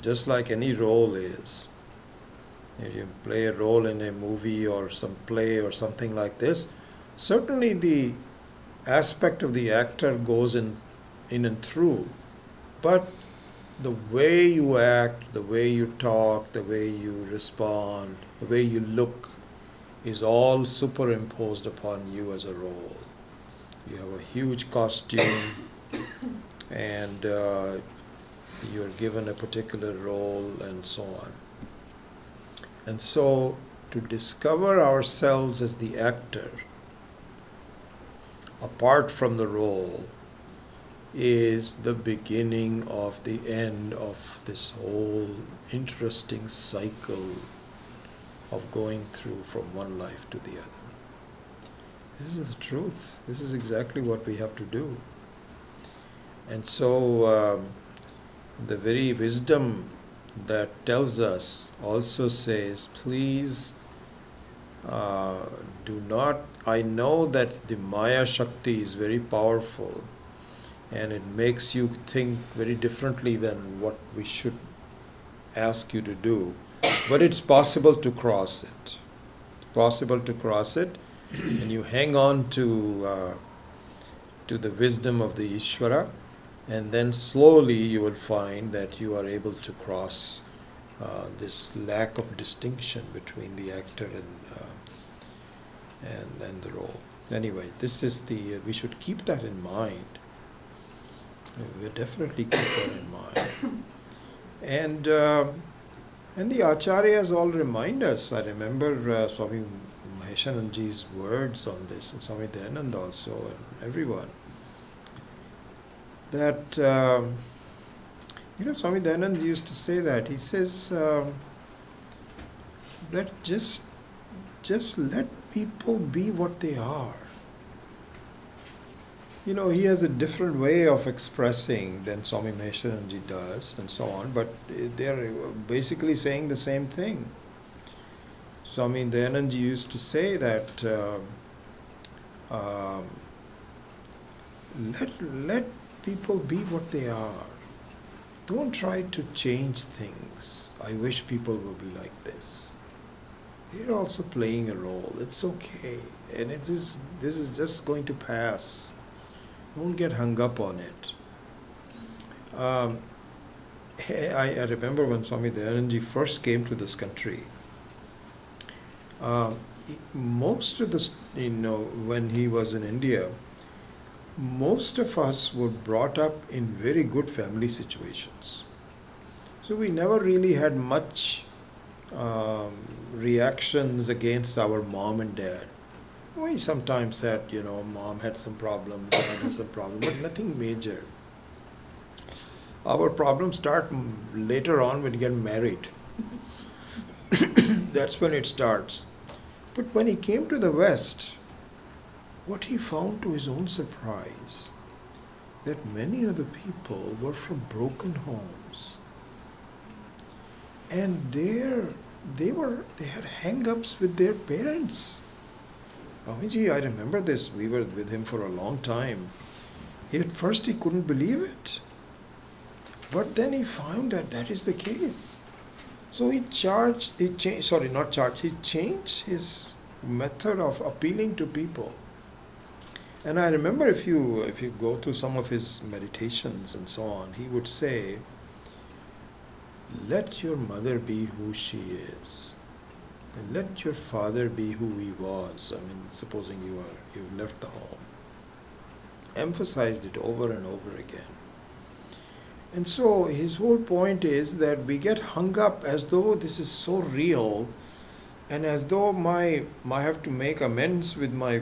just like any role is. If you play a role in a movie or some play or something like this, certainly the aspect of the actor goes in and through, but the way you act, the way you talk, the way you respond, the way you look is all superimposed upon you as a role. You have a huge costume and you're given a particular role and so on. And so to discover ourselves as the actor, apart from the role, is the beginning of the end of this whole interesting cycle of going through from one life to the other. This is the truth. This is exactly what we have to do. And so the very wisdom that tells us also says, please do not, I know that the Maya Shakti is very powerful and it makes you think very differently than what we should ask you to do, but it's possible to cross it. It's possible to cross it, and you hang on to the wisdom of the Ishvara, and then slowly you will find that you are able to cross this lack of distinction between the actor and the role. Anyway, this is the, we should keep that in mind. We definitely keep that in mind. And the Acharyas all remind us. I remember Swami Maheshananji's words on this, and Swami Dayanand also, and everyone. That, Swami Dayanand used to say that. He says that just let people be what they are. He has a different way of expressing than Swami Maheshananji does and so on, but they're basically saying the same thing. Swami Dayananji used to say that let people be what they are. Don't try to change things. I wish people would be like this. They're also playing a role. It's okay. And this is just going to pass. Don't get hung up on it. I remember when Swami Dayanandji first came to this country, most of the, when he was in India, most of us were brought up in very good family situations. So we never really had much reactions against our mom and dad. We sometimes said, mom had some problems, dad had some problems, but nothing major. Our problems start later on when you get married. That's when it starts. But when he came to the West, what he found to his own surprise, that many of the people were from broken homes. And they had hang-ups with their parents. Swamiji, I remember this. We were with him for a long time. At first he couldn't believe it. But then he found that that is the case. So he changed his method of appealing to people. And I remember if you go through some of his meditations and so on, he would say, let your mother be who she is. And let your father be who he was. Supposing you've left the home. Emphasized it over and over again. And so his whole point is that we get hung up as though this is so real, and as though I have to make amends with my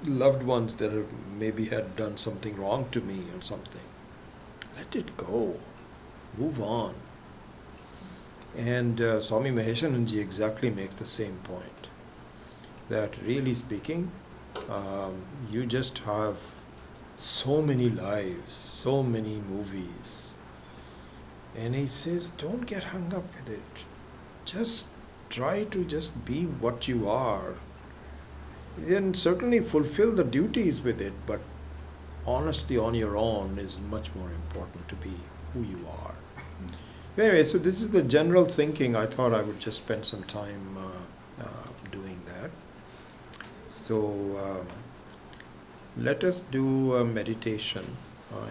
loved ones that have maybe had done something wrong to me or something. Let it go. Move on. And Swami Maheshananji exactly makes the same point. That really speaking, you just have so many lives, so many movies. And he says, don't get hung up with it. Just try to just be what you are. Then certainly fulfill the duties with it, but honesty on your own is much more important, to be who you are. Anyway, so this is the general thinking. I thought I would just spend some time doing that. So let us do a meditation.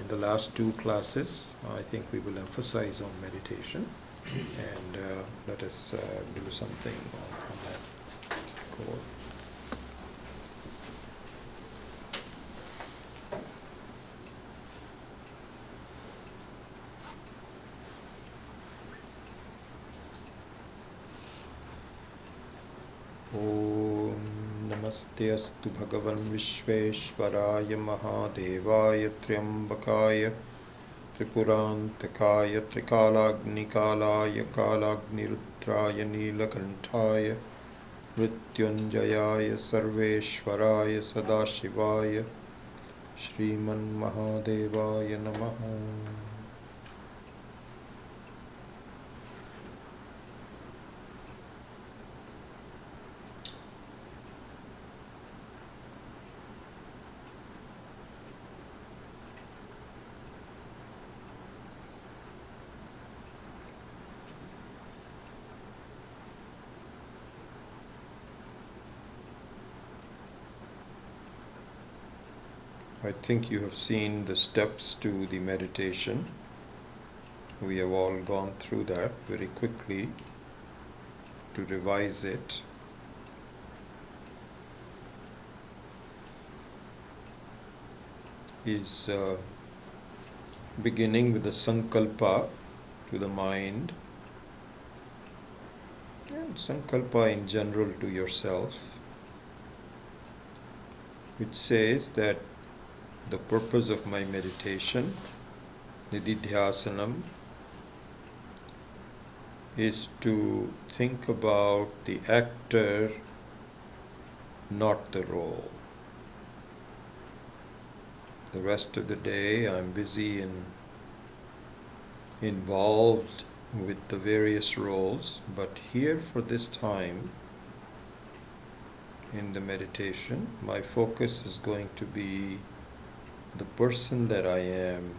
In the last two classes, I think we will emphasize on meditation, and let us do something on that core. Om Namaste Astu Bhagavan Vishveshwaraya Mahadevaya Triambakaya Tripurantakaya Trikalagnikalaya Kalagnirudraya Neelakanthaya Mrityunjayaya Sarveshwaraya Sadashivaya Shriman Mahadevaya Namaha. I think you have seen the steps to the meditation. We have all gone through that very quickly. To revise it, is beginning with the sankalpa to the mind, and sankalpa in general to yourself, which says that the purpose of my meditation, nididhyasanam, is to think about the actor, not the role. The rest of the day I'm busy and involved with the various roles, but here for this time in the meditation, my focus is going to be the person that I am,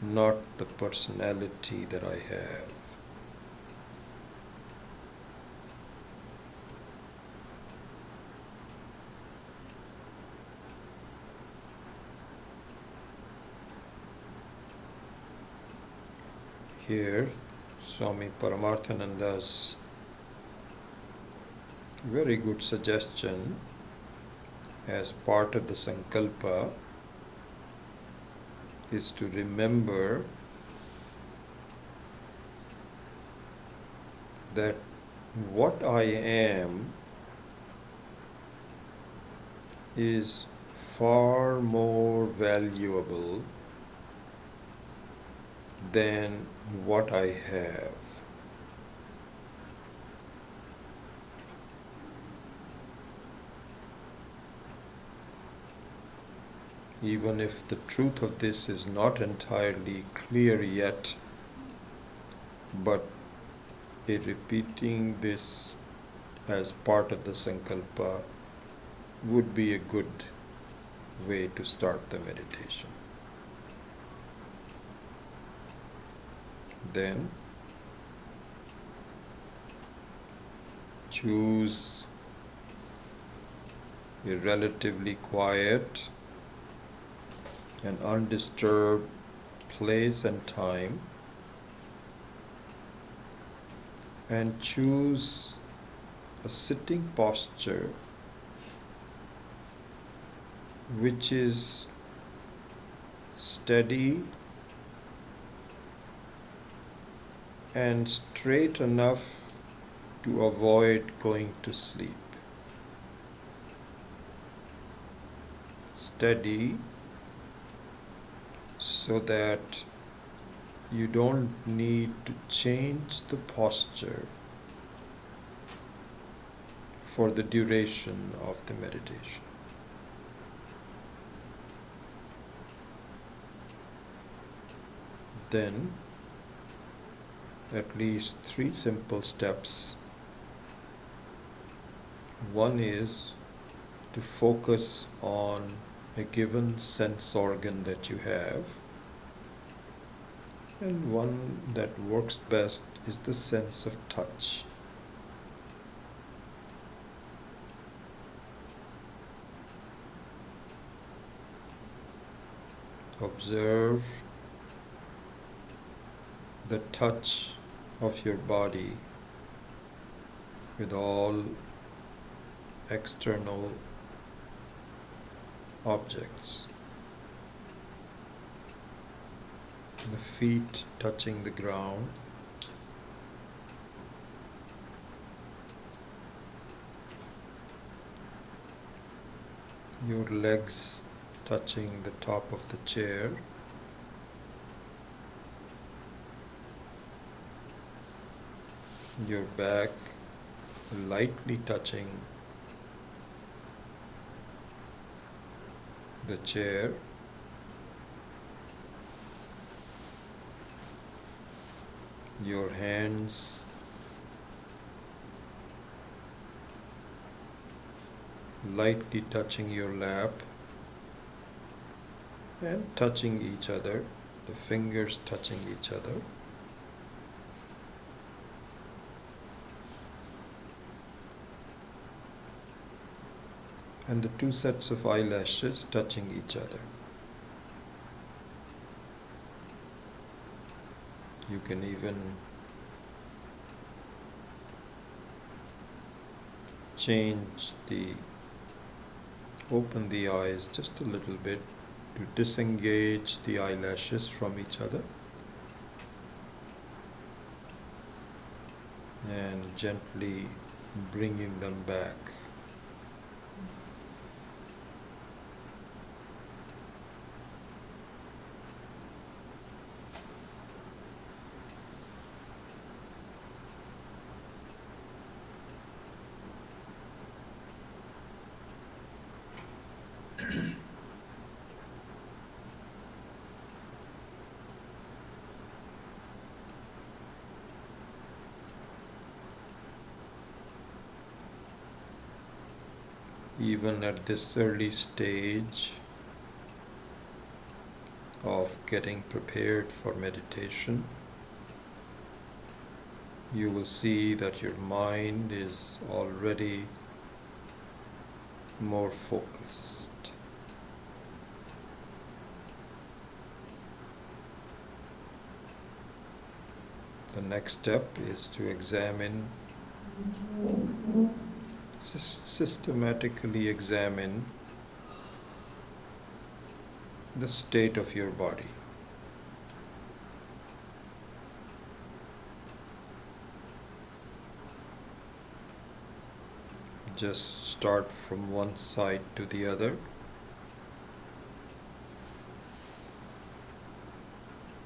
not the personality that I have. Here, Swami Paramarthananda's very good suggestion as part of the sankalpa is to remember that what I am is far more valuable than what I have. Even if the truth of this is not entirely clear yet, but repeating this as part of the sankalpa would be a good way to start the meditation. Then choose a relatively quiet and undisturbed place and time, and choose a sitting posture which is steady and straight enough to avoid going to sleep. Steady so that you don't need to change the posture for the duration of the meditation. Then, at least 3 simple steps. One is to focus on a given sense organ that you have. And one that works best is the sense of touch. Observe the touch of your body with all external objects. The feet touching the ground, your legs touching the top of the chair, your back lightly touching the chair, your hands lightly touching your lap and touching each other, the fingers touching each other. And the two sets of eyelashes touching each other. You can even open the eyes just a little bit to disengage the eyelashes from each other and gently bringing them back. Even at this early stage of getting prepared for meditation, you will see that your mind is already more focused. The next step is to systematically examine the state of your body. Just start from one side to the other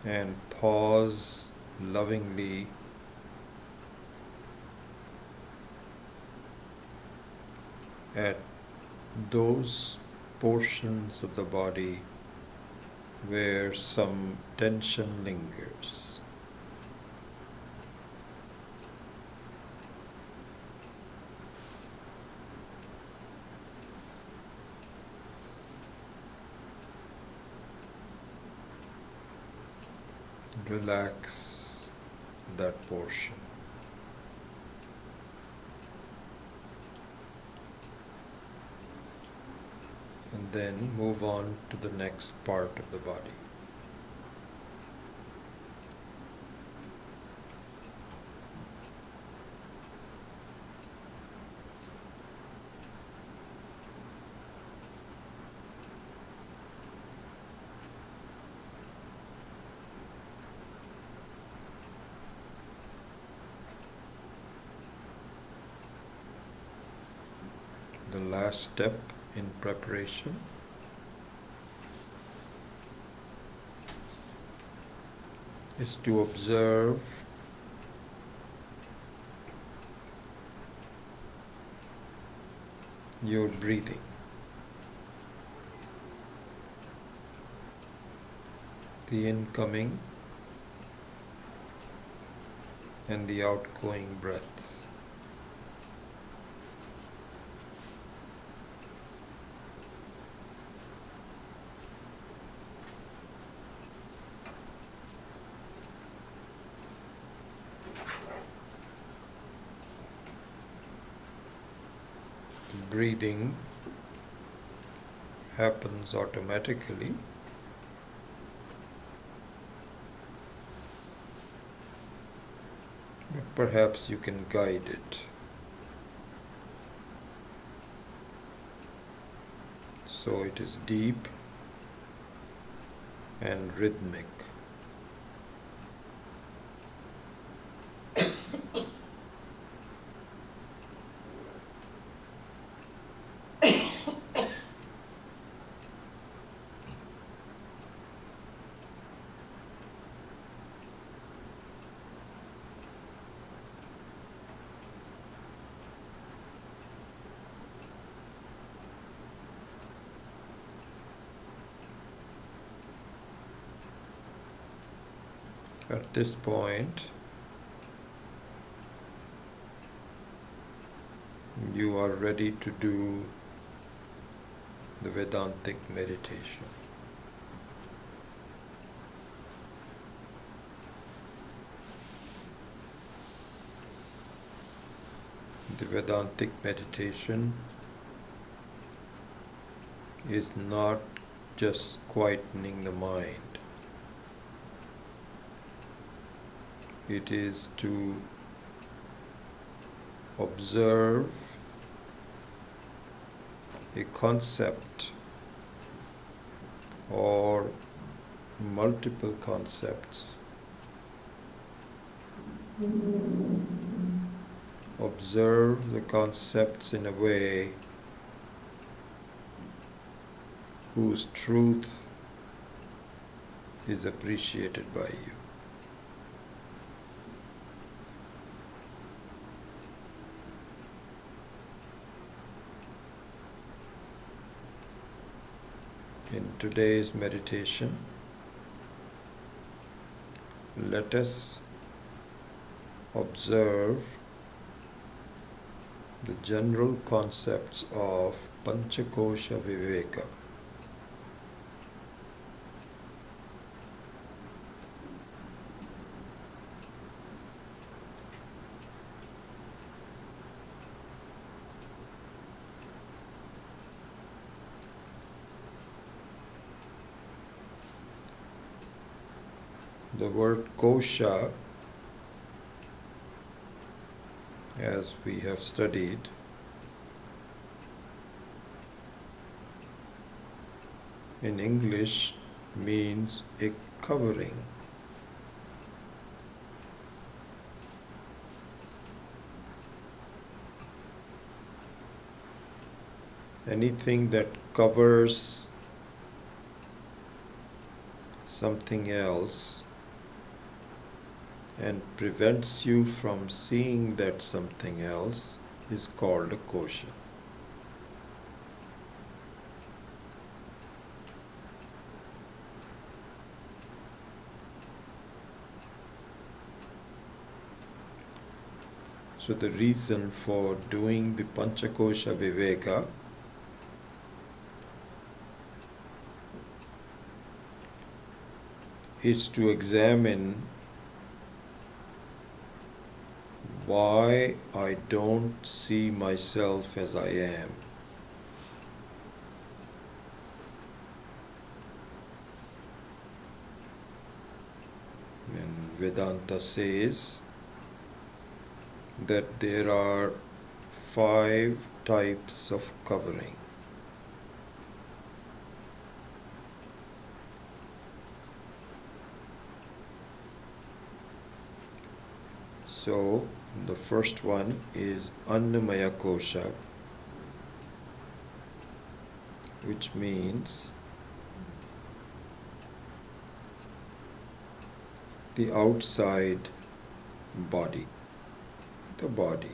and pause lovingly at those portions of the body where some tension lingers. Relax that portion. And then move on to the next part of the body. The last step in preparation is to observe your breathing. The incoming and the outgoing breath. breathing happens automatically, but perhaps you can guide it. So it is deep and rhythmic. At this point, you are ready to do the Vedantic meditation. The Vedantic meditation is not just quietening the mind. It is to observe a concept or multiple concepts. Observe the concepts in a way whose truth is appreciated by you. In today's meditation, let us observe the general concepts of Panchakosha Viveka. The word kosha, as we have studied, in English means a covering. Anything that covers something else and prevents you from seeing that something else is called a kosha. So the reason for doing the Panchakosha Viveka is to examine why I don't see myself as I am. And Vedanta says that there are 5 types of covering. So, the first one is Annamaya Kosha, which means the outside body, the body.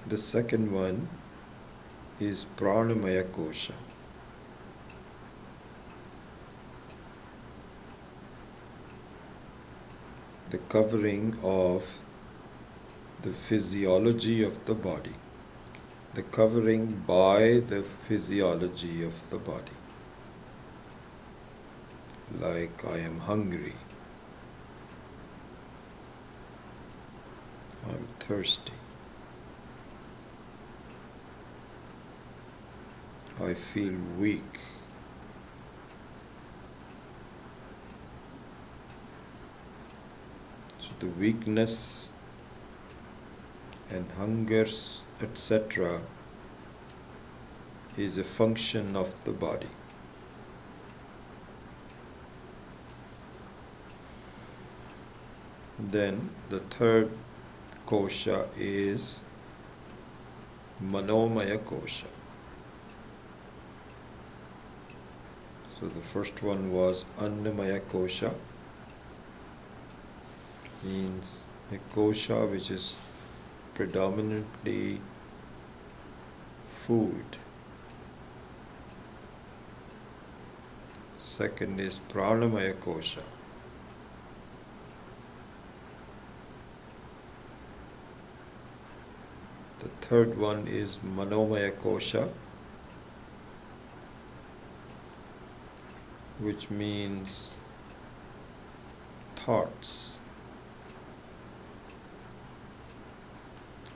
The second one is Pranamaya Kosha. The covering of the physiology of the body, the covering by the physiology of the body. like I am hungry, I'm thirsty, I feel weak, so the weakness and hungers, etc., is a function of the body. Then the third kosha is Manomaya kosha. So the first one was Annamaya kosha, means a kosha which is predominantly food. Second is Pranamaya kosha. The third one is Manomaya kosha, which means thoughts.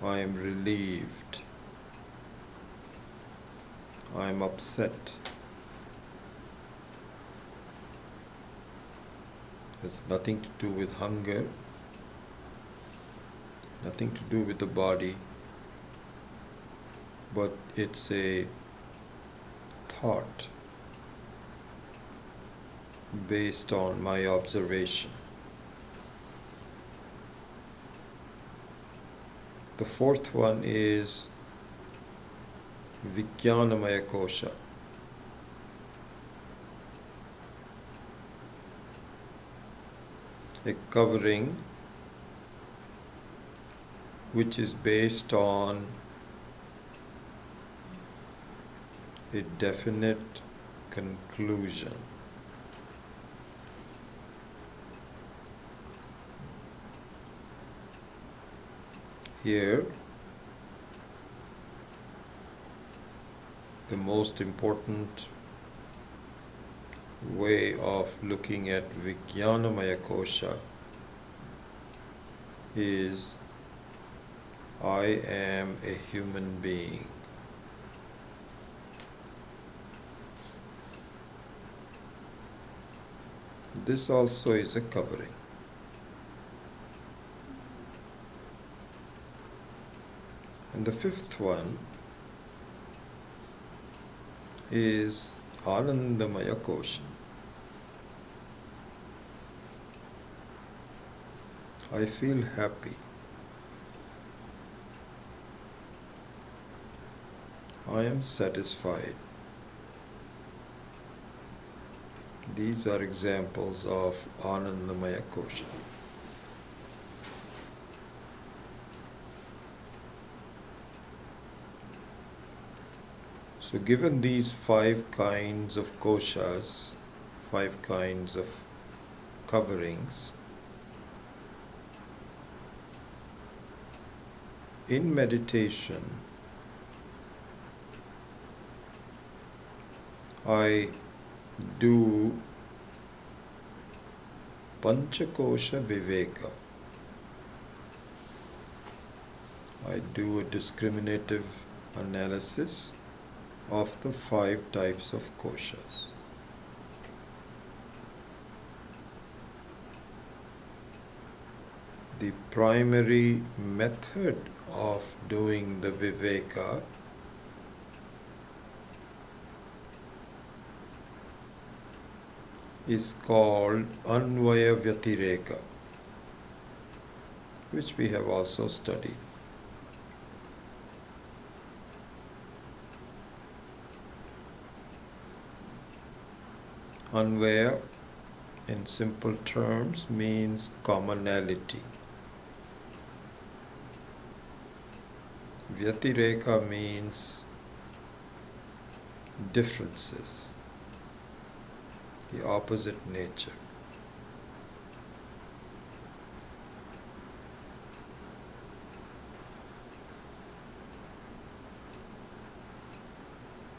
I am relieved. I am upset. Has nothing to do with hunger, nothing to do with the body, but it's a thought based on my observation. The fourth one is Vijnanamaya kosha. A covering which is based on a definite conclusion. Here, the most important way of looking at Vijnanamaya kosha is I am a human being. This also is a covering. And the fifth one is Anandamaya kosha. I feel happy. I am satisfied. These are examples of Anandamaya kosha. So given these 5 kinds of koshas, 5 kinds of coverings, in meditation, I do Panchakosha Viveka. I do a discriminative analysis of the 5 types of koshas. The primary method of doing the Viveka is called Anvaya Vyatireka, which we have also studied. Anvaya, in simple terms, means commonality. Vyatireka means differences, the opposite nature.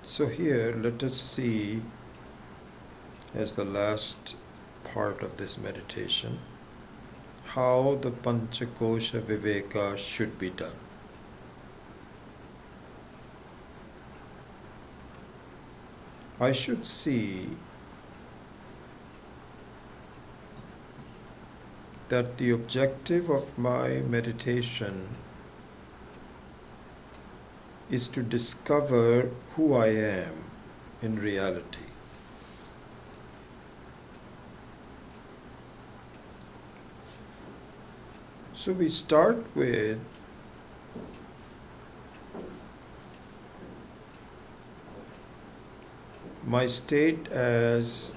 So here let us see, as the last part of this meditation, how the Panchakosha Viveka should be done. I should see that the objective of my meditation is to discover who I am in reality. So we start with my state as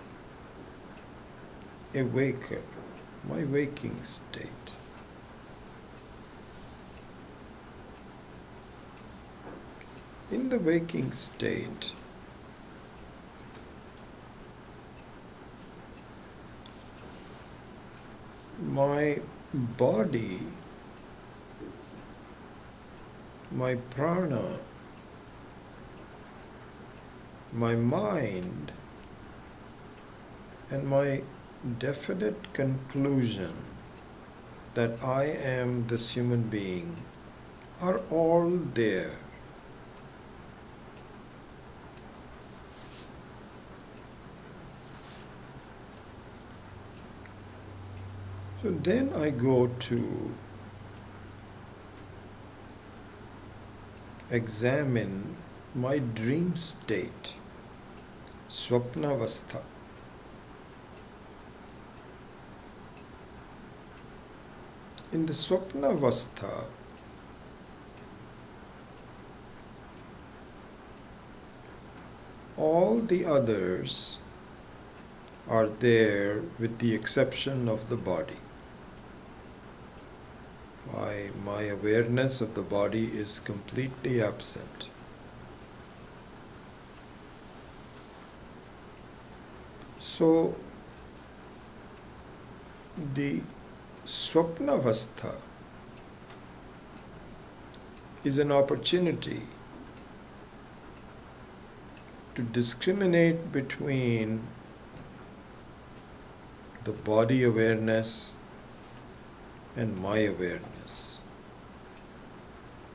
a waker, my waking state. In the waking state, my body, my prana, my mind, and my definite conclusion that I am this human being are all there. So then I go to examine my dream state, Swapnavastha. In the Swapnavastha, all the others are there with the exception of the body. My awareness of the body is completely absent. So, the Swapnavastha is an opportunity to discriminate between the body awareness and my awareness,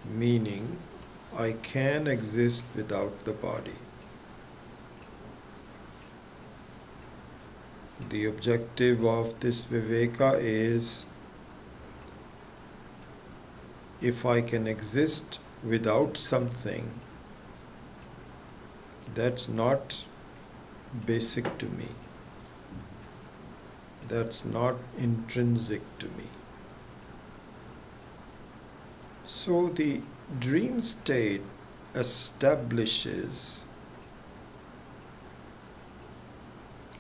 meaning I can exist without the body. The objective of this Viveka is, if I can exist without something, that's not basic to me. That's not intrinsic to me. So the dream state establishes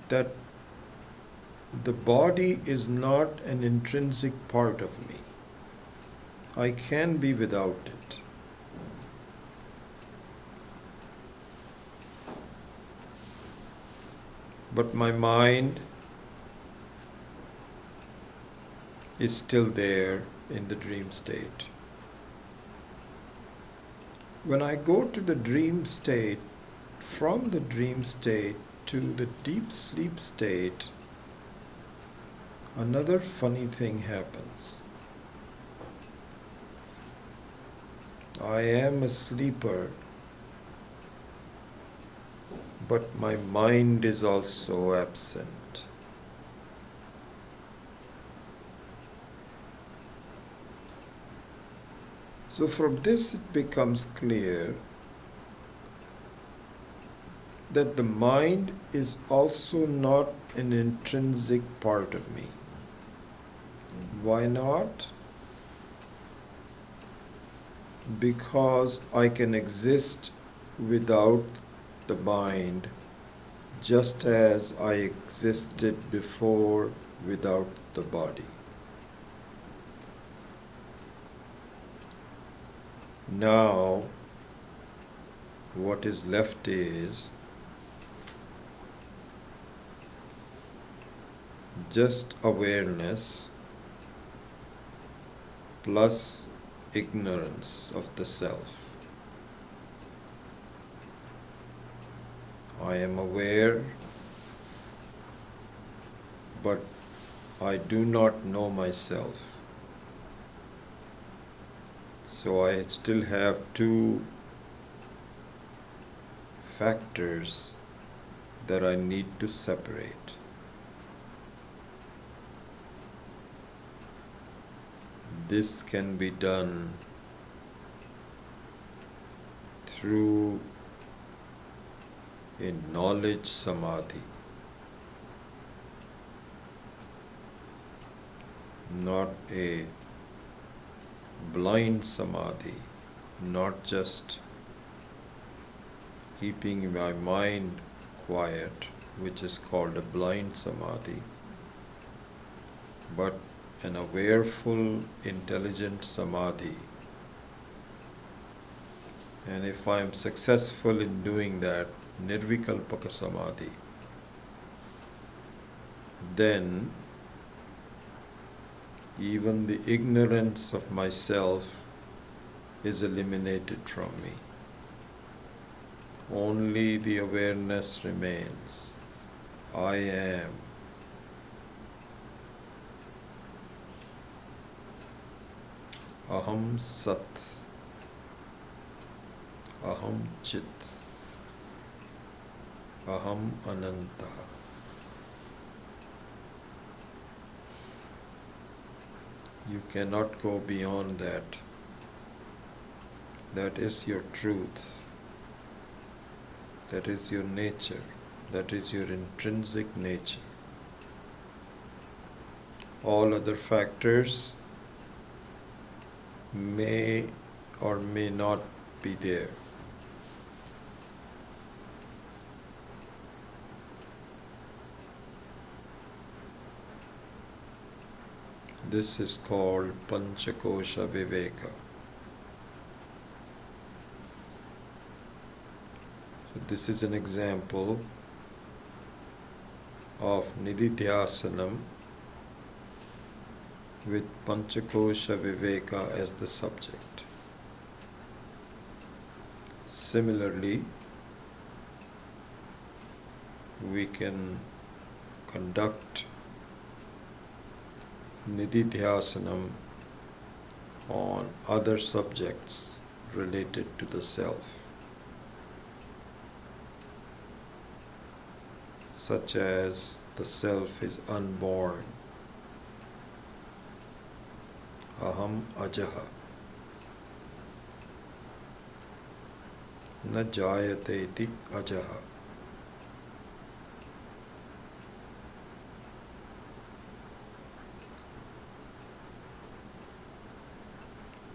that the body is not an intrinsic part of me. I can be without it. But my mind is still there in the dream state. When I go to the dream state, from the dream state to the deep sleep state, another funny thing happens. I am a sleeper, but my mind is also absent. So from this it becomes clear that the mind is also not an intrinsic part of me. Why not? Because I can exist without the mind, just as I existed before without the body. Now, what is left is just awareness plus ignorance of the self. I am aware but I do not know myself. So I still have two factors that I need to separate. This can be done through a knowledge samadhi, not a blind samadhi, not just keeping my mind quiet, which is called a blind samadhi, but an awareful, intelligent samadhi. And if I am successful in doing that, nirvikalpaka samadhi, then even the ignorance of myself is eliminated from me. Only the awareness remains. I am. Aham Sat. Aham Chit. Aham Ananta. You cannot go beyond that. That is your truth. That is your nature. That is your intrinsic nature. All other factors may or may not be there. This is called Panchakosha Viveka. So this is an example of Nididhyasanam with Panchakosha Viveka as the subject. Similarly, we can conduct Nididhyasanam on other subjects related to the self, such as the self is unborn. Aham ajaha. Na jayate iti ajaha.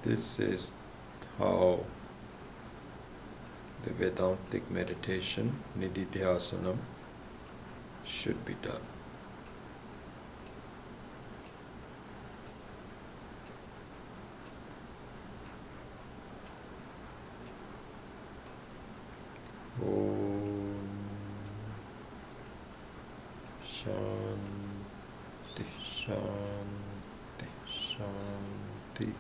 This is how the Vedantic meditation, Nididhyasanam, should be done. Om Shanti Shanti Shanti.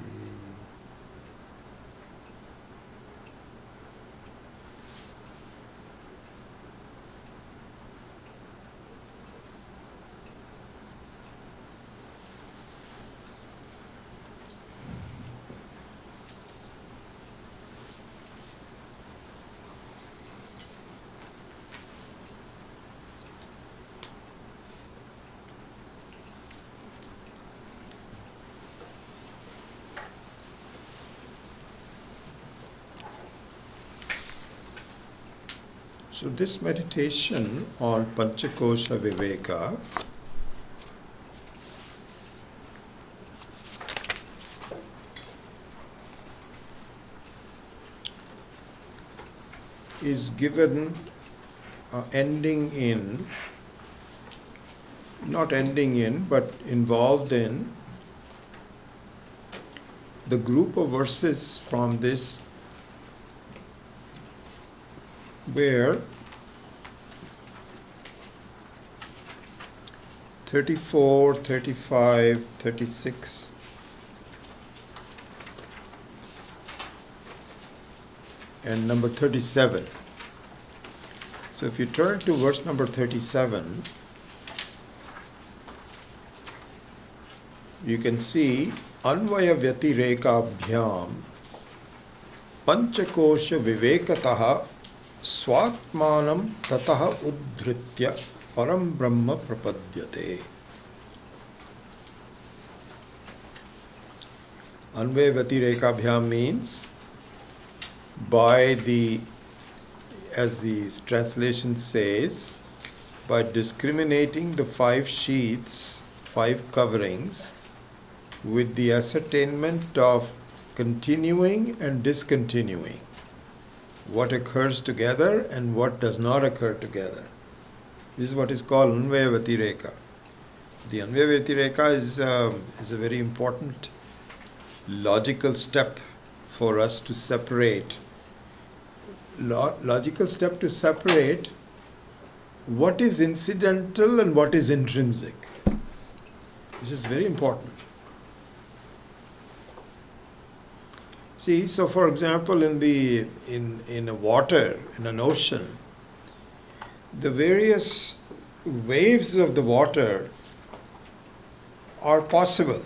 So this meditation on Panchakosha Viveka is given ending in, not ending in, but involved in the group of verses from this where 34, 35, 36 and number 37. So if you turn to verse number 37, you can see Anvaya Vyatirekabhyam Panchakosha Vivekataha Swatmanam Tataha Uddhritya Param Brahma Prapadyate. Anvaya Vyatirekabhyam means as the translation says, by discriminating the 5 sheaths, 5 coverings, with the ascertainment of continuing and discontinuing, what occurs together and what does not occur together. This is what is called Anvaya Vyatireka. The Anvaya Vyatireka is a very important logical step for us to separate. Logical step to separate what is incidental and what is intrinsic. This is very important. See, so for example, in a water, in an ocean, the various waves of the water are possible.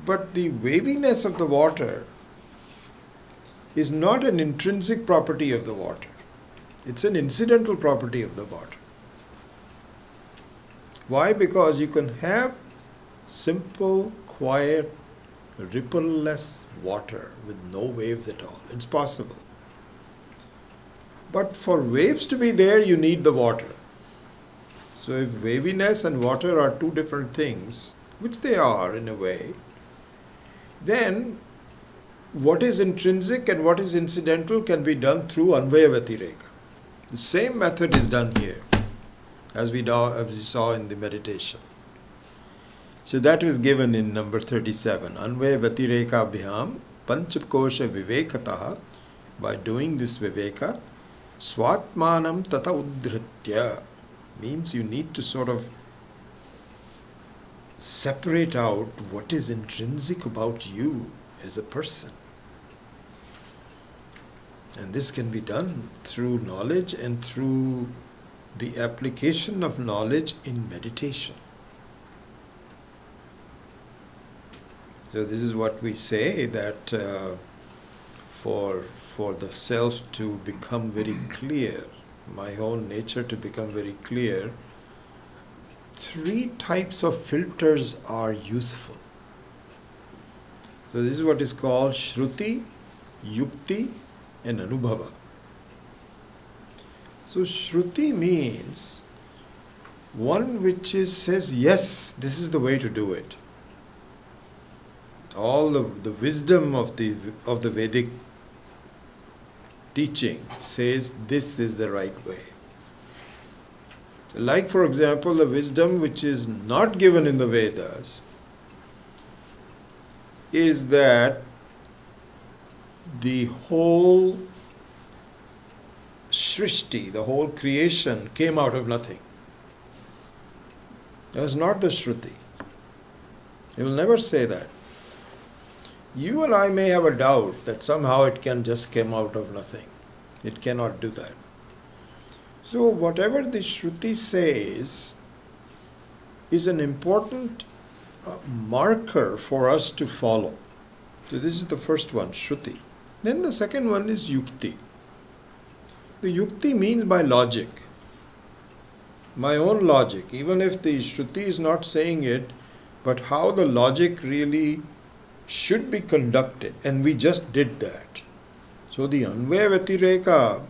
But the waviness of the water is not an intrinsic property of the water. It's an incidental property of the water. Why? Because you can have simple, quiet, ripple-less water with no waves at all. It's possible. But for waves to be there, you need the water. So if waviness and water are two different things, which they are in a way, then what is intrinsic and what is incidental can be done through Anvaya Vyatireka. The same method is done here, as we saw in the meditation. So that was given in number 37. Anvaya Vyatireka Bhyam Panchakosha Vivekataha. By doing this Viveka, Swatmanam Tata Uddhritya, means you need to sort of separate out what is intrinsic about you as a person. And this can be done through knowledge and through the application of knowledge in meditation. So this is what we say, that for the self to become very clear, my own nature to become very clear, 3 types of filters are useful. So this is what is called Shruti, Yukti and Anubhava. So Shruti means one which says, yes, this is the way to do it. All the wisdom of the Vedic teaching says this is the right way. Like, for example, the wisdom which is not given in the Vedas is that the whole Shrishti, the whole creation, came out of nothing. That was not the Shruti. He will never say that. You and I may have a doubt that somehow it can just come out of nothing. It cannot do that. So whatever the Shruti says is an important marker for us to follow. So this is the first one, Shruti. Then the second one is Yukti. The Yukti means by logic, my own logic, even if the Shruti is not saying it, but how the logic really should be conducted, and we just did that. So the Anvaya Vyatireka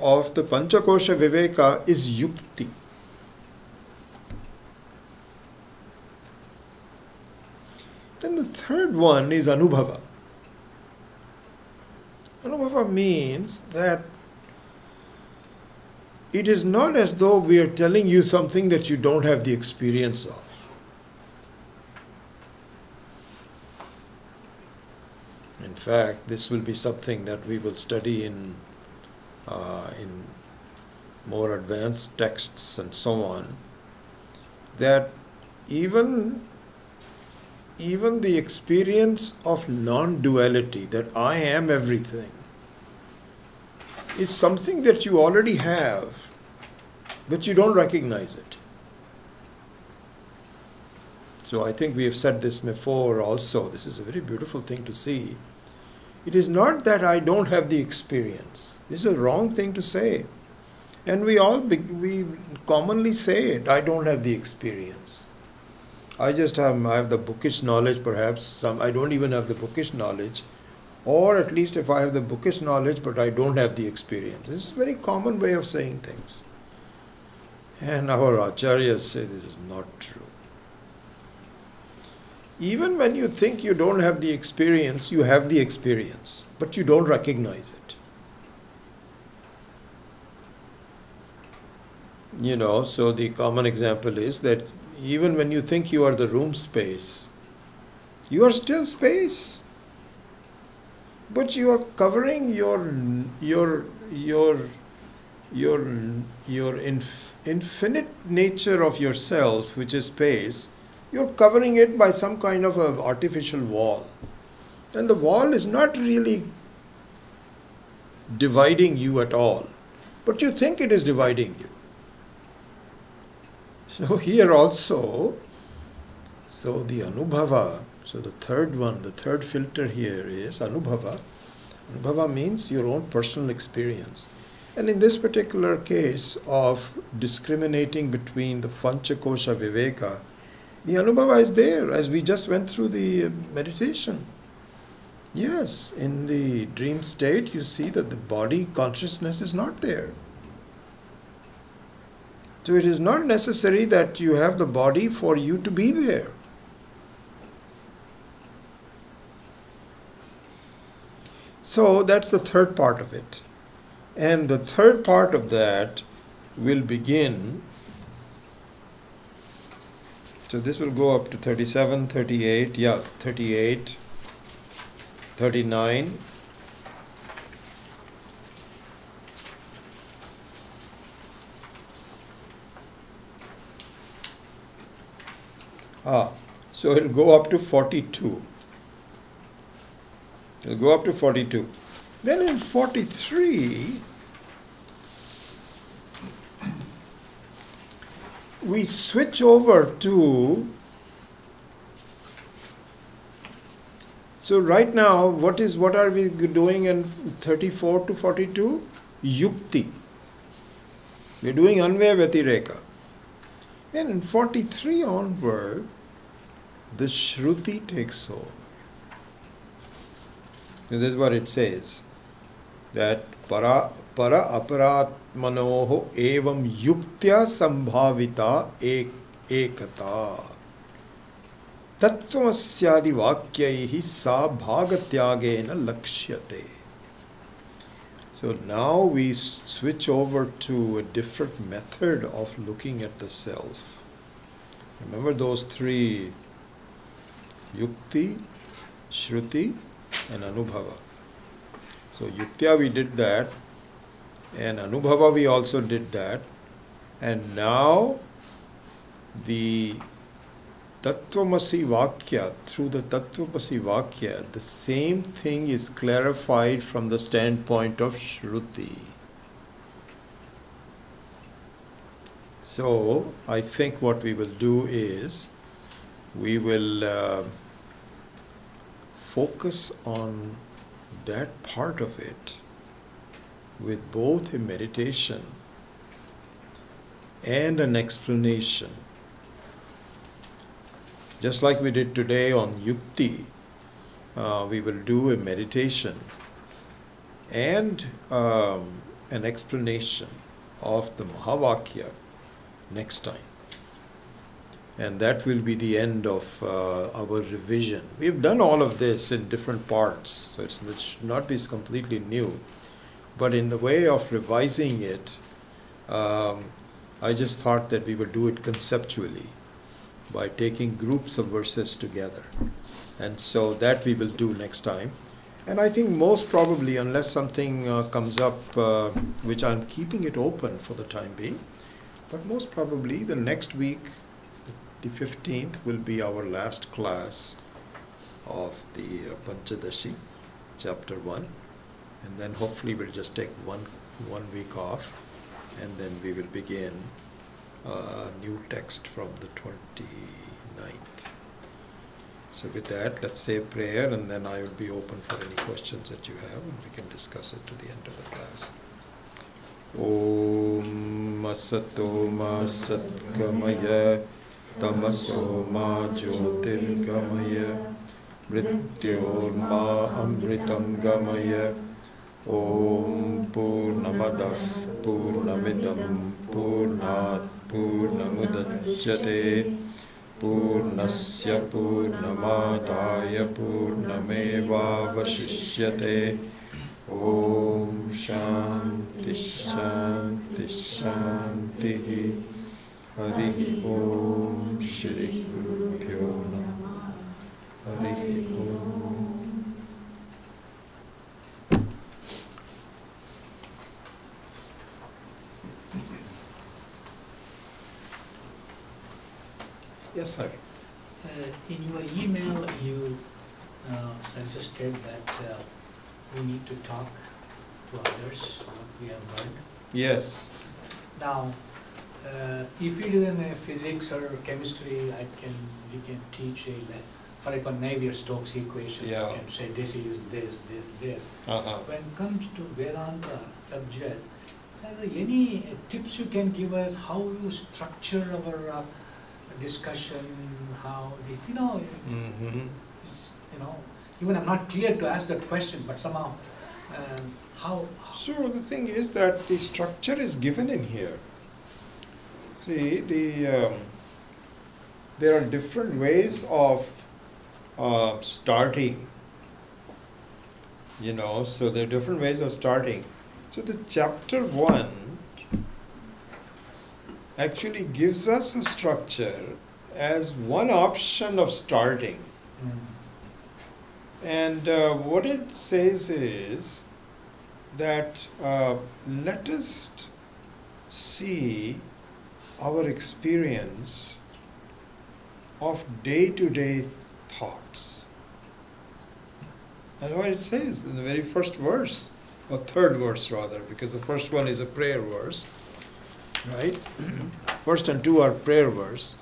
of the Panchakosha Viveka is Yukti. Then the third one is Anubhava. Anubhava means that it is not as though we are telling you something that you don't have the experience of. In fact, this will be something that we will study in more advanced texts and so on, that even the experience of non-duality, that I am everything, is something that you already have, but you don't recognize it. So I think we have said this before also. This is a very beautiful thing to see. It is not that I don't have the experience. This is a wrong thing to say. And we commonly say it, I don't have the experience. I have the bookish knowledge perhaps. I don't even have the bookish knowledge. Or at least if I have the bookish knowledge but I don't have the experience. This is a very common way of saying things. And our acharyas say this is not true. Even when you think you don't have the experience, you have the experience, but you don't recognize it. So the common example is that even when you think you are the room space, you are still space. But you are covering your infinite nature of yourself, which is space. You're covering it by some kind of an artificial wall. And the wall is not really dividing you at all. But you think it is dividing you. So here also, the anubhava, the third filter here is anubhava. Anubhava means your own personal experience. And in this particular case of discriminating between the Panchakosha Viveka, the anubhava is there as we just went through the meditation. Yes, in the dream state you see that the body consciousness is not there. So it is not necessary that you have the body for you to be there. So that's the third part of it. And the third part of that will begin. So this will go up to 37, 38, 38, 39. So it'll go up to 42. It'll go up to 42. Then in 43, we switch over to, so right now, what are we doing in 34 to 42? Yukti. We're doing Anvaya Vyatireka. Then in 43 onward, the Shruti takes over. So this is what it says, that para aparatmanoho evam yuktya sambhavita ekata tattvamasyadi vakyaihi sa bhagatyagena lakshyate. So now we switch over to a different method of looking at the self. Remember those three: Yukti, Shruti, and Anubhava. So Yuktya we did that, and Anubhava we also did that, and now the Tattvamasi Vakya, through the Tattvamasi Vakya, the same thing is clarified from the standpoint of Shruti. So I think what we will do is, we will focus on that part of it with both a meditation and an explanation. Just like we did today on Yukti, we will do a meditation and an explanation of the Mahavakya next time. And that will be the end of our revision. We've done all of this in different parts, so it should not be completely new. But in the way of revising it, I just thought that we would do it conceptually by taking groups of verses together. And so that we will do next time. And I think most probably, unless something comes up, which I'm keeping it open for the time being, but most probably the next week, the 15th, will be our last class of the Pancadasi, chapter 1. And then hopefully we'll just take one week off, and then we will begin a new text from the 29th. So with that, let's say a prayer, and then I will be open for any questions that you have, and we can discuss it to the end of the class. Om Asato Ma Satgamaya Tamaso Ma Jyotirgamaya Mrityor Ma Amritam Gamaya. Om Purnamadav Purnamidam Purnat Purnamudachyate Purnasya Purnamadaya Purnameva Vashishyate. Om Shanti Shanti Shanti. Hari Om Shri Gurubhyo Namah. Hari Om. Yes, sir. In your email, you suggested that we need to talk to others what we have learned. Yes. Now, if you do in physics or chemistry, we can teach for example, Navier-Stokes equation. Yeah. We can say this is this. Uh-huh. When it comes to Vedanta subject, are there any tips you can give us how you structure our discussion, how Mm-hmm. it's, even I'm not clear to ask that question, but somehow how. So the thing is that the structure is given in here. See, there are different ways of starting. So there are different ways of starting. So the chapter 1 actually gives us a structure as one option of starting. And what it says is that let us see our experience of day-to-day thoughts. That's what it says in the very first verse, or third verse rather, because the first one is a prayer verse, right? First and two are prayer verse.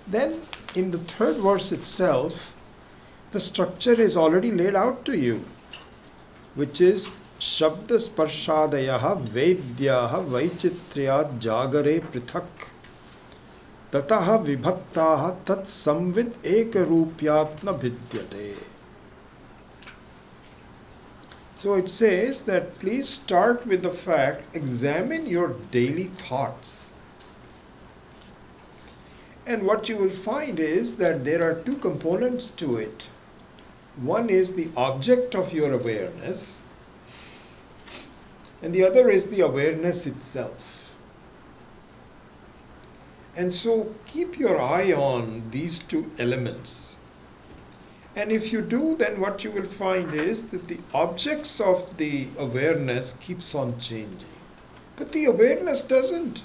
Then in the third verse itself, the structure is already laid out to you, which is Shabda Sparshadayaha Vedyaha Vaichitriyat Jagare Prithak Tataha Vibhaktaha Tat Samvid Ekarupyatma Vidyate. So it says that please start with the fact, examine your daily thoughts. And what you will find is that there are two components to it. One is the object of your awareness, and the other is the awareness itself. And so keep your eye on these two elements. And if you do, then what you will find is that the objects of the awareness keeps on changing, but the awareness doesn't.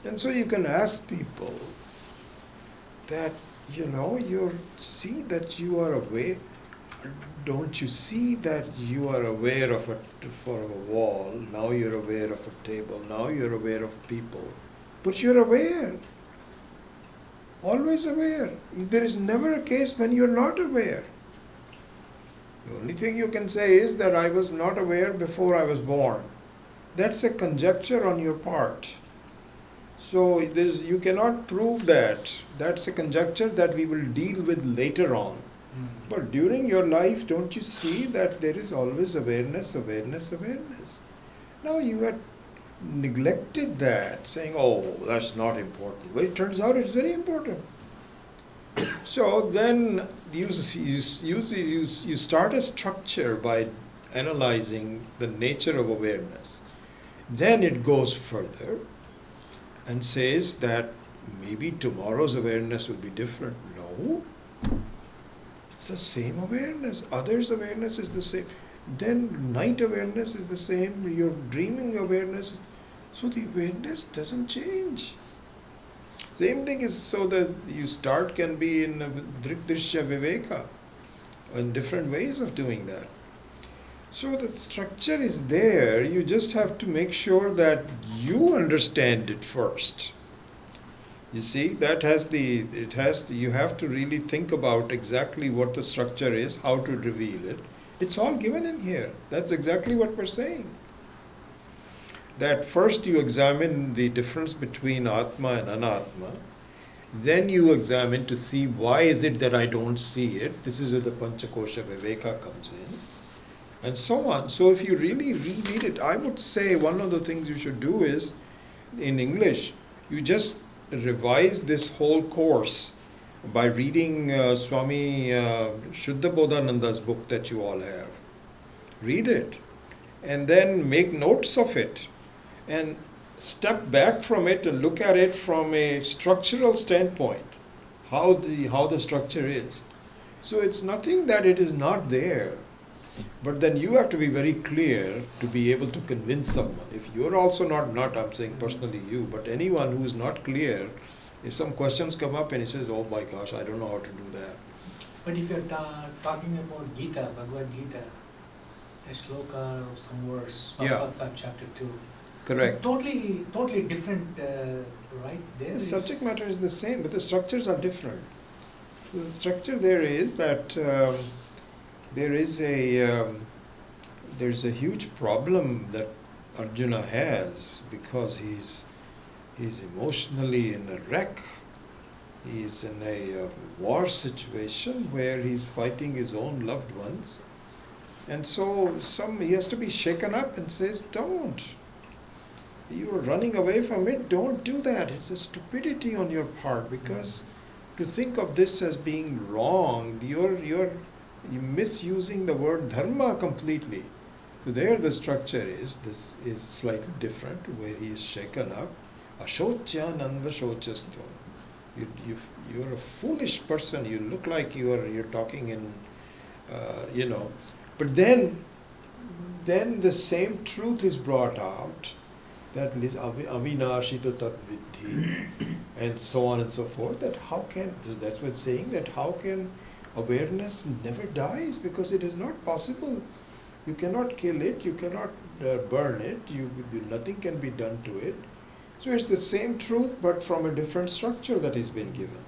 And so you can ask people that, you see that you are aware. Don't you see that you are aware of a wall? Now you're aware of a table. Now you're aware of people. But you're aware. Always aware. There is never a case when you're not aware. The only thing you can say is that I was not aware before I was born. That's a conjecture on your part. So you cannot prove that. That's a conjecture that we will deal with later on. But during your life, don't you see that there is always awareness, awareness, awareness? Now you had neglected that, saying, oh, that's not important. Well, it turns out it's very important. So then you start a structure by analyzing the nature of awareness. Then it goes further and says that maybe tomorrow's awareness will be different. No. It's the same awareness. Others' awareness is the same. Then night awareness is the same. Your dreaming awareness. So the awareness doesn't change. Same thing is so that you start can be in Drikdrishya Viveka, in different ways of doing that. So the structure is there. You just have to make sure that you understand it first. You see, that has you have to really think about exactly what the structure is, how to reveal it. It's all given in here. That's exactly what we're saying. That first you examine the difference between Atma and Anatma, then you examine to see why is it that I don't see it. This is where the Panchakosha Viveka comes in, and so on. So if you really reread it, I would say one of the things you should do is, in English, you just revise this whole course by reading Swami Shuddha Bodhananda's book that you all have. Read it and then make notes of it and step back from it and look at it from a structural standpoint, how the structure is. So it's nothing that it is not there, but then you have to be very clear to be able to convince someone. If you're also not I'm saying personally you, but anyone who is not clear, if some questions come up and he says, oh my gosh, I don't know how to do that. But if you're talking about Gita, Bhagavad Gita, a shloka or some verse, Yeah. chapter 2, Correct. totally different, right? There The is subject matter is the same, but the structures are different. The structure there is that there's a huge problem that Arjuna has because he's emotionally in a wreck. He's in a war situation where he's fighting his own loved ones, and so he has to be shaken up and says, "Don't. You are running away from it. Don't do that. It's a stupidity on your part because to think of this as being wrong, you're misusing the word dharma completely." So there the structure is. This is slightly different, where he is shaken up. Ashocya nanvashochastvam. You're a foolish person. You look like you're talking in, But then the same truth is brought out. That is avinashita tadviddhi, and so on and so forth. That's what it's saying, that how can awareness never dies, because it is not possible. You cannot kill it, you cannot burn it, nothing can be done to it. So it's the same truth, but from a different structure that has been given.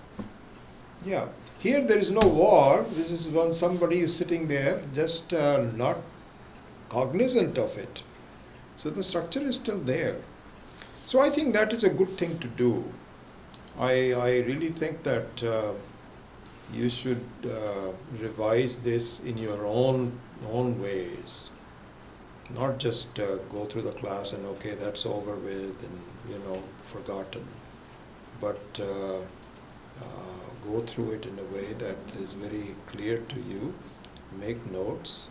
Yeah. Here there is no war. This is when somebody is sitting there, just not cognizant of it. So the structure is still there. So I think that is a good thing to do. I really think that you should revise this in your own ways. Not just go through the class and okay, that's over with and forgotten. But go through it in a way that is very clear to you. Make notes.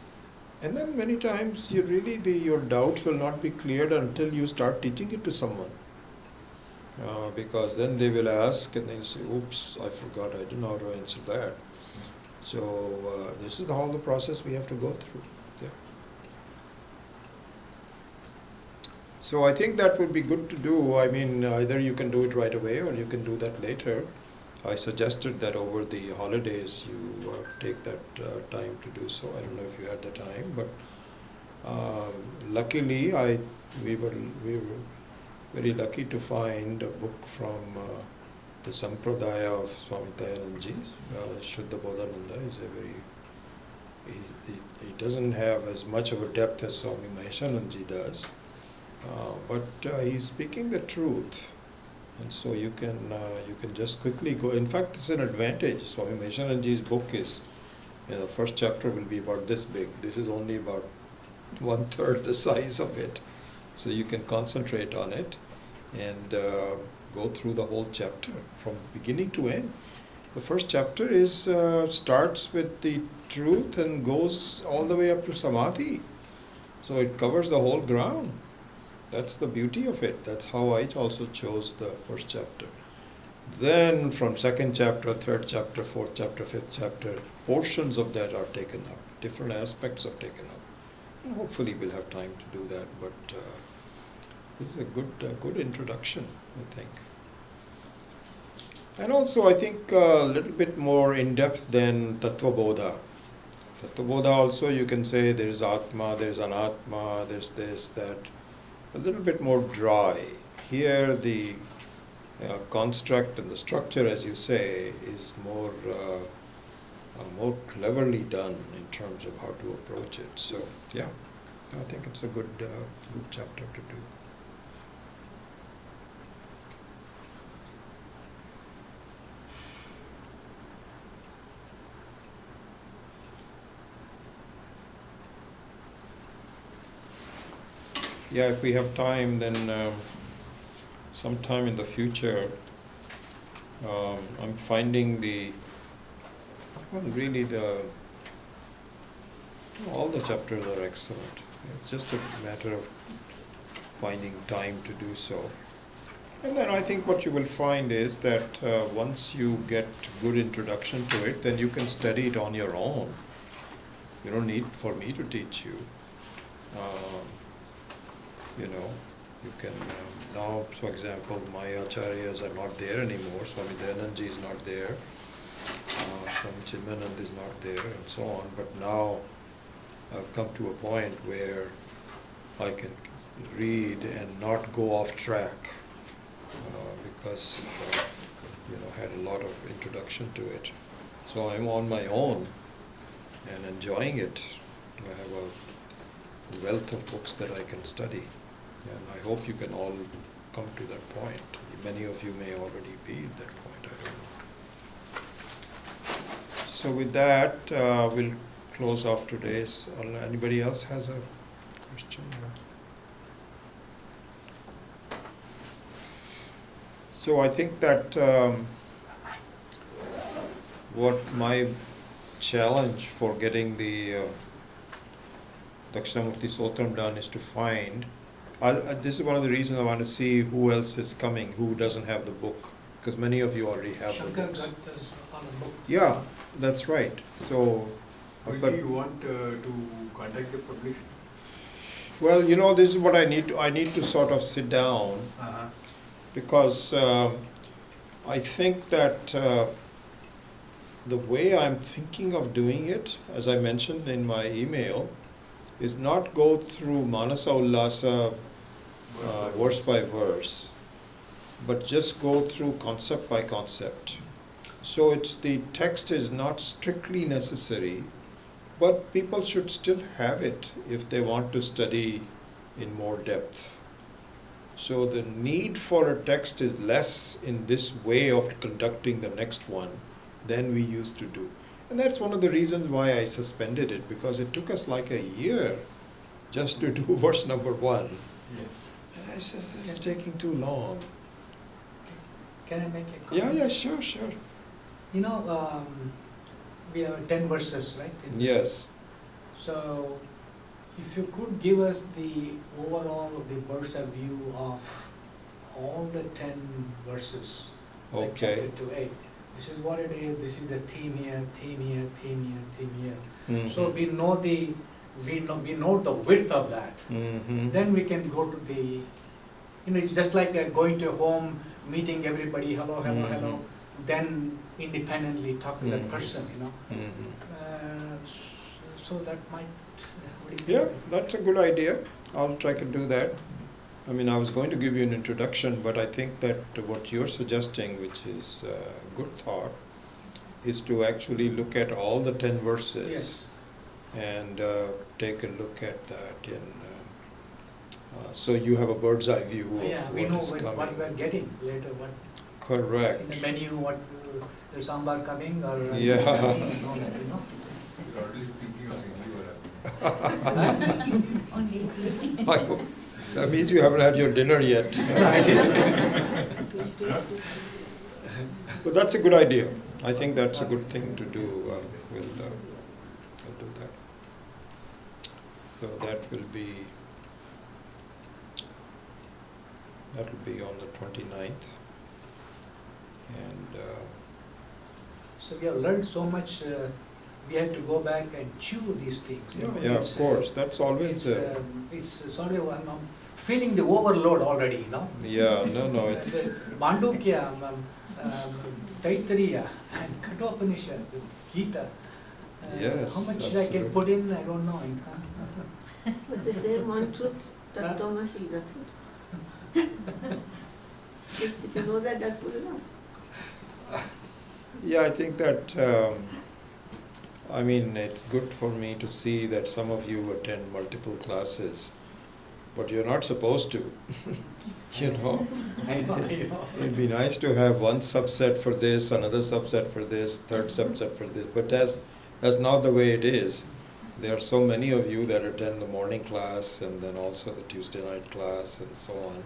And then many times your doubts will not be cleared until you start teaching it to someone. Because then they will ask and they'll say, oops, I forgot, I didn't know how to answer that. So this is all the process we have to go through. Yeah. So I think that would be good to do. I mean, either you can do it right away or you can do that later. I suggested that over the holidays you take that time to do so. I don't know if you had the time, but luckily we were very lucky to find a book from the Sampradaya of Swami Dayanandji. Shuddha Bodhananda is he doesn't have as much of a depth as Swami Maheshanandji does, but he's speaking the truth. And so you can just quickly go. In fact, it's an advantage. Swami Maheshanandji's book is, the first chapter will be about this big. This is only about 1/3 the size of it. So you can concentrate on it and go through the whole chapter from beginning to end. The first chapter starts with the truth and goes all the way up to Samadhi. So it covers the whole ground. That's the beauty of it. That's how I also chose the first chapter. Then from second chapter, third chapter, fourth chapter, fifth chapter, portions of that are taken up. Different aspects are taken up. And hopefully we'll have time to do that. But this is a good introduction, I think. And also I think a little bit more in-depth than Tattva Bodha. Tattva Bodha also you can say there is Atma, there is Anatma, there's this, that. A little bit more dry. Here the construct and the structure, as you say, is more cleverly done in terms of how to approach it. So, yeah, I think it's a good chapter to do. Yeah, if we have time, then sometime in the future, I'm finding all the chapters are excellent. It's just a matter of finding time to do so. And then I think what you will find is that once you get good introduction to it, then you can study it on your own. You don't need for me to teach you. You can now, for example, my acharyas are not there anymore. Swami Dayanandji is not there. Swami Chinmanand is not there, and so on. But now I've come to a point where I can read and not go off track because I had a lot of introduction to it. So I'm on my own and enjoying it. I have a wealth of books that I can study. And I hope you can all come to that point. Many of you may already be at that point, I don't know. So with that, we'll close off today's. Anybody else has a question? So I think that what my challenge for getting the Dakshinamurti Sotram done is to find. This is one of the reasons I want to see who else is coming, who doesn't have the book, because many of you already have the books. Yeah, that's right. So, but do you want to contact the publisher? Well, this is what I need to. I need to sort of sit down because I think that the way I'm thinking of doing it, as I mentioned in my email, is not go through Manasa Ullasa verse by verse, but just go through concept by concept. So the text is not strictly necessary, but people should still have it if they want to study in more depth. So the need for a text is less in this way of conducting the next one than we used to do. And that's one of the reasons why I suspended it, because it took us like a year just to do verse number 1. Yes. And I said, this is taking too long. Can I make a comment? Yeah, sure. We have 10 verses, right? Yes. So, if you could give us the overall, the bird's eye view of all the 10 verses, like Okay. chapter 2a. This is what it is, this is the theme here, theme here, theme here, theme here. Mm-hmm. So we know the width of that. Mm-hmm. Then we can go to the, it's just like going to a home, meeting everybody, hello, hello. Then independently talk to that person, Mm-hmm. So that might. What do you Yeah, think? that's a good idea. I'll try to do that. I mean, I was going to give you an introduction, but I think that what you're suggesting, which is a good thought, is to actually look at all the 10 verses Yes. and take a look at that. So you have a bird's eye view of Yeah, we what know is coming. what we're getting later, what Correct. in the menu, what the sambar coming or Yeah. coming and all that, You're already thinking of India. I hope- That means you haven't had your dinner yet. But that's a good idea. I think that's a good thing to do. We'll do that. So that will be on the 29th. And So we have learned so much, we have to go back and chew these things. yeah, of course. That's always It's sort of, I'm feeling the overload already, Yeah, no, it's... Mandukya, Taittiriya, and Kathopanishad, Gita. Yes, How much I can absolutely. put in, I don't know. But the same one truth that Thomas he got. If you know that, that's good enough. Yeah, I think that, I mean, it's good for me to see that some of you attend multiple classes, but you're not supposed to. You know, I know. it'd be nice to have one subset for this, another subset for this, third subset for this, but that's not the way it is. There are so many of you that attend the morning class and then also the Tuesday night class and so on.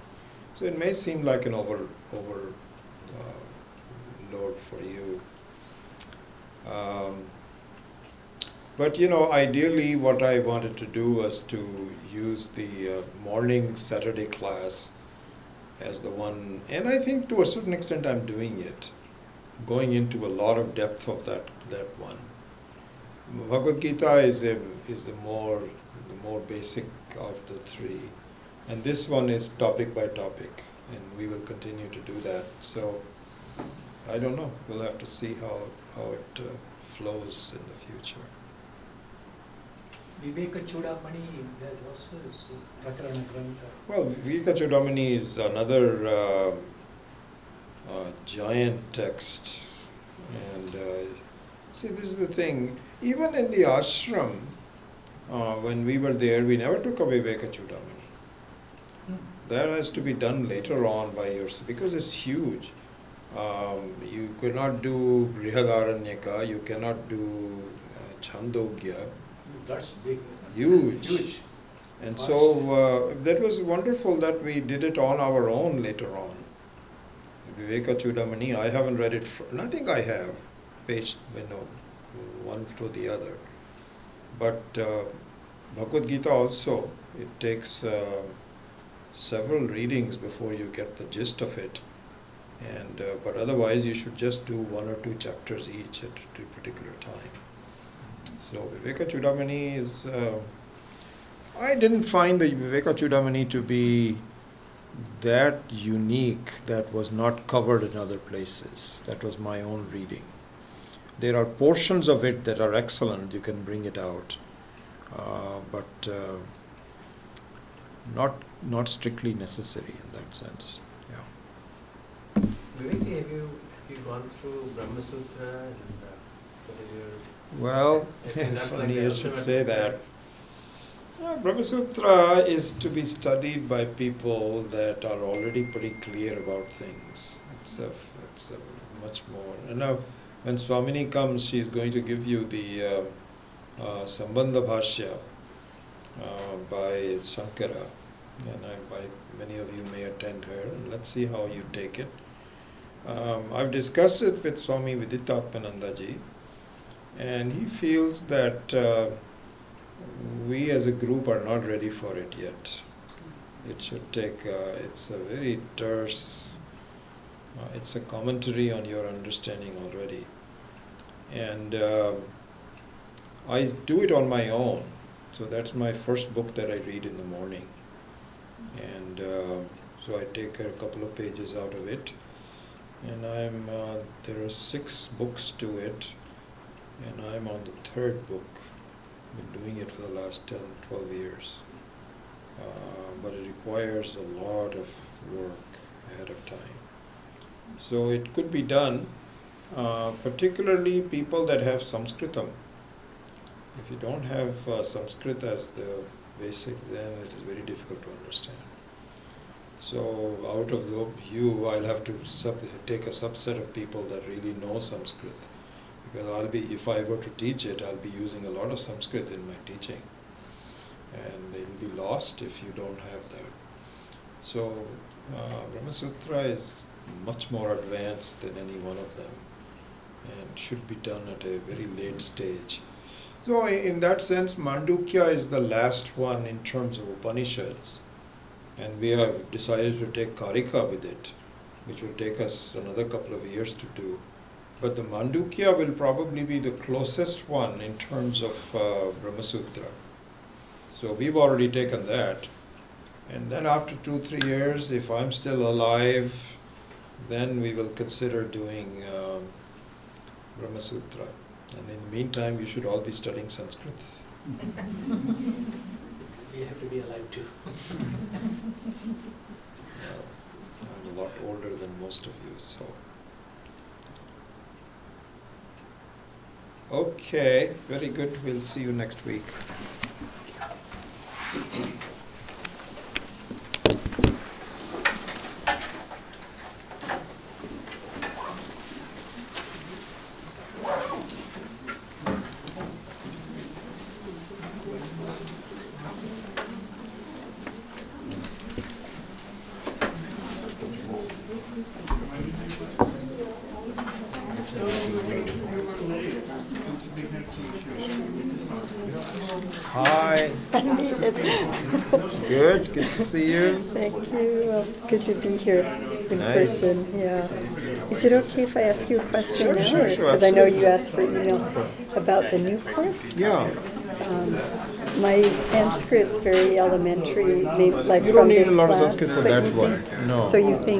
So it may seem like an over load for you. But you know, ideally what I wanted to do was to use the morning Saturday class as the one, and I think to a certain extent I'm doing it, going into a lot of depth of that one. Bhagavad Gita is the more basic of the three, and this one is topic by topic, and we will continue to do that. So I don't know. We'll have to see how it flows in the future. Viveka Chudamani, that also is Prakarana Grantha. Well, Viveka Chudamani is another giant text, and see, this is the thing. Even in the ashram, when we were there, we never took a Viveka Chudamani. That has to be done later on by yourself because it's huge. You cannot do Brihadaranyaka, you cannot do Chandogya. That's big. Huge. Huge. And Fast. so that was wonderful that we did it on our own later on. Viveka Chudamani, I haven't read it, and I think I have, page, one to the other. But Bhagavad Gita also, it takes several readings before you get the gist of it. And but otherwise you should just do 1 or 2 chapters each at a particular time. So Viveka Chudamani is, I didn't find the Viveka Chudamani to be that unique that was not covered in other places. That was my own reading. There are portions of it that are excellent, you can bring it out, but not strictly necessary in that sense. Yeah. Vivekji, have you gone through Brahma Sutra and what is your... Well, And that's funny the you should ultimate say that. Brahma Sutra is to be studied by people that are already pretty clear about things. It's a much more. And now, when Swamini comes, she is going to give you the Sambandha Bhashya by Shankara, and many of you may attend her. And let's see how you take it. I've discussed it with Swami Viditatmananda ji, and he feels that we as a group are not ready for it yet. It should take, it's a very terse, it's a commentary on your understanding already. And I do it on my own. So that's my first book that I read in the morning. And so I take a couple of pages out of it. And there are 6 books to it. And I'm on the 3rd book. Been doing it for the last 10, 12 years. But it requires a lot of work ahead of time. So it could be done, particularly people that have Sanskritam. If you don't have Sanskrit as the basic, then it is very difficult to understand. So out of you, I'll have to take a subset of people that really know Sanskrit. Because if I were to teach it, I'll be using a lot of Sanskrit in my teaching. And it will be lost if you don't have that. So Brahma Sutra is much more advanced than any one of them and should be done at a very late stage. So in that sense, Mandukya is the last one in terms of Upanishads. And we have decided to take Karika with it, which will take us another couple of years to do. But the Mandukya will probably be the closest one in terms of Brahma Sutra. So we've already taken that. And then after 2-3 years, if I'm still alive, then we will consider doing Brahma Sutra. And in the meantime, you should all be studying Sanskrit. We have to be alive too. I a lot older than most of you, so. Okay, very good. We'll see you next week. Hi. Good to see you. Thank you. Well, good to be here in Nice. person. Yeah. Is it okay if I ask you a question Sure, now? sure, sure, Because I know absolutely. you asked for email about the new course. Yeah, My Sanskrit's very elementary, maybe like you from don't need this a lot of class, Sanskrit for but that you one. think- No. So you think